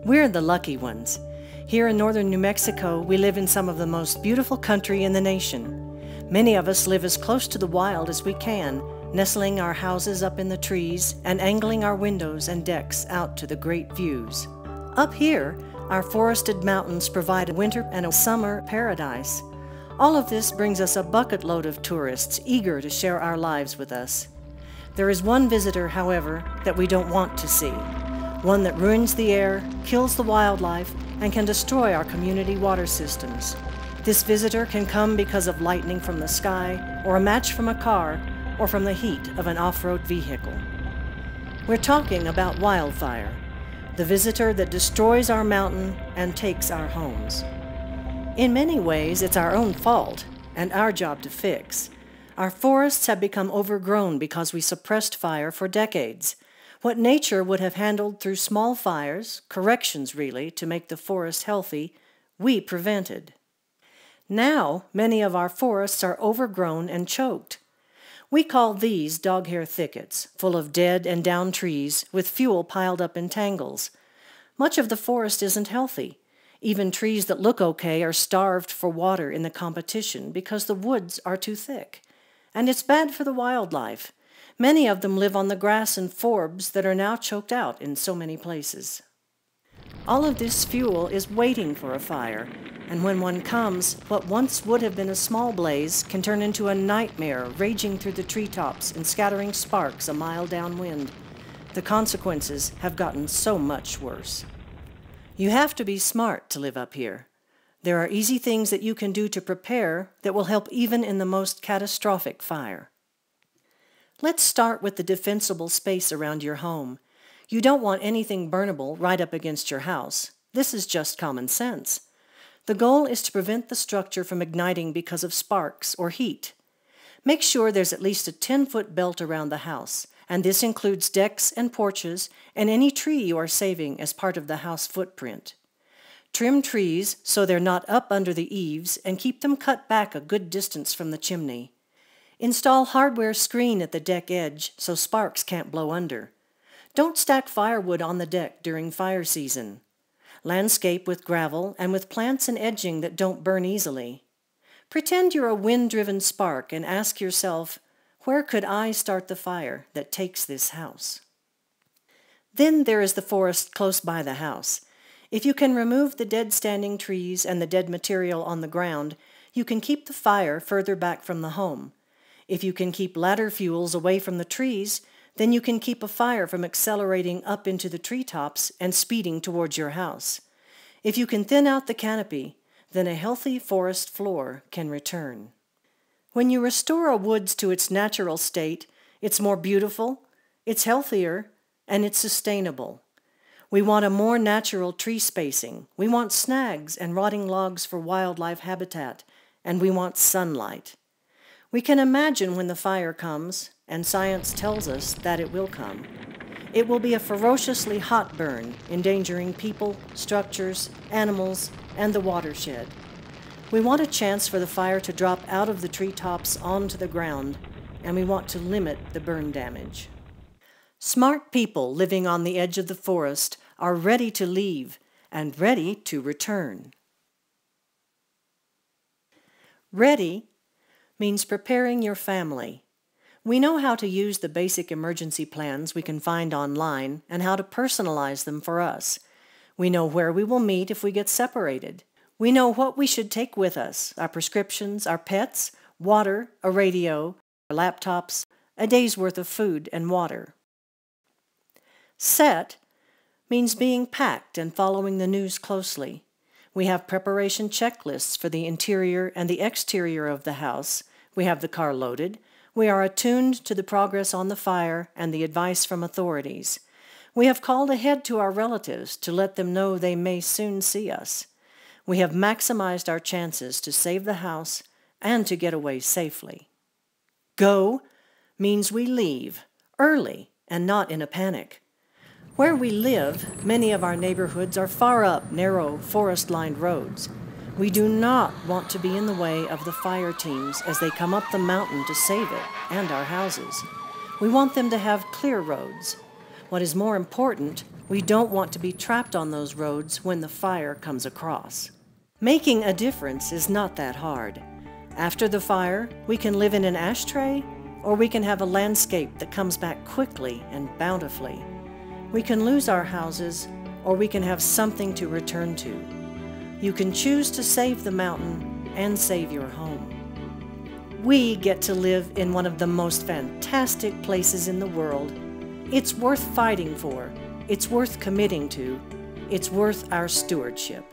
We're the lucky ones. Here in northern New Mexico, we live in some of the most beautiful country in the nation. Many of us live as close to the wild as we can, nestling our houses up in the trees and angling our windows and decks out to the great views. Up here, our forested mountains provide a winter and a summer paradise. All of this brings us a bucket load of tourists eager to share our lives with us. There is one visitor, however, that we don't want to see. One that ruins the air, kills the wildlife, and can destroy our community water systems. This visitor can come because of lightning from the sky, or a match from a car, or from the heat of an off-road vehicle. We're talking about wildfire, the visitor that destroys our mountain and takes our homes. In many ways, it's our own fault and our job to fix. Our forests have become overgrown because we suppressed fire for decades. What nature would have handled through small fires, corrections really, to make the forest healthy, we prevented. Now, many of our forests are overgrown and choked. We call these doghair thickets, full of dead and downed trees with fuel piled up in tangles. Much of the forest isn't healthy. Even trees that look okay are starved for water in the competition because the woods are too thick. And it's bad for the wildlife. Many of them live on the grass and forbs that are now choked out in so many places. All of this fuel is waiting for a fire, and when one comes, what once would have been a small blaze can turn into a nightmare raging through the treetops and scattering sparks a mile downwind. The consequences have gotten so much worse. You have to be smart to live up here. There are easy things that you can do to prepare that will help even in the most catastrophic fire. Let's start with the defensible space around your home. You don't want anything burnable right up against your house. This is just common sense. The goal is to prevent the structure from igniting because of sparks or heat. Make sure there's at least a 10-foot belt around the house, and this includes decks and porches and any tree you are saving as part of the house footprint. Trim trees so they're not up under the eaves and keep them cut back a good distance from the chimney. Install hardware screen at the deck edge so sparks can't blow under. Don't stack firewood on the deck during fire season. Landscape with gravel and with plants and edging that don't burn easily. Pretend you're a wind-driven spark and ask yourself, where could I start the fire that takes this house? Then there is the forest close by the house. If you can remove the dead standing trees and the dead material on the ground, you can keep the fire further back from the home. If you can keep ladder fuels away from the trees, then you can keep a fire from accelerating up into the treetops and speeding towards your house. If you can thin out the canopy, then a healthy forest floor can return. When you restore a woods to its natural state, it's more beautiful, it's healthier, and it's sustainable. We want a more natural tree spacing. We want snags and rotting logs for wildlife habitat, and we want sunlight. We can imagine when the fire comes, and science tells us that it will come. It will be a ferociously hot burn, endangering people, structures, animals, and the watershed. We want a chance for the fire to drop out of the treetops onto the ground, and we want to limit the burn damage. Smart people living on the edge of the forest are ready to leave and ready to return. Ready means preparing your family. We know how to use the basic emergency plans we can find online and how to personalize them for us. We know where we will meet if we get separated. We know what we should take with us, our prescriptions, our pets, water, a radio, our laptops, a day's worth of food and water. Set means being packed and following the news closely. We have preparation checklists for the interior and the exterior of the house. We have the car loaded. We are attuned to the progress on the fire and the advice from authorities. We have called ahead to our relatives to let them know they may soon see us. We have maximized our chances to save the house and to get away safely. Go means we leave, early and not in a panic. Where we live, many of our neighborhoods are far up narrow, forest-lined roads. We do not want to be in the way of the fire teams as they come up the mountain to save it and our houses. We want them to have clear roads. What is more important, We don't want to be trapped on those roads when the fire comes across. Making a difference is not that hard. After the fire, we can live in an ashtray, or we can have a landscape that comes back quickly and bountifully. We can lose our houses, or we can have something to return to. You can choose to save the mountain and save your home. We get to live in one of the most fantastic places in the world. It's worth fighting for. It's worth committing to. It's worth our stewardship.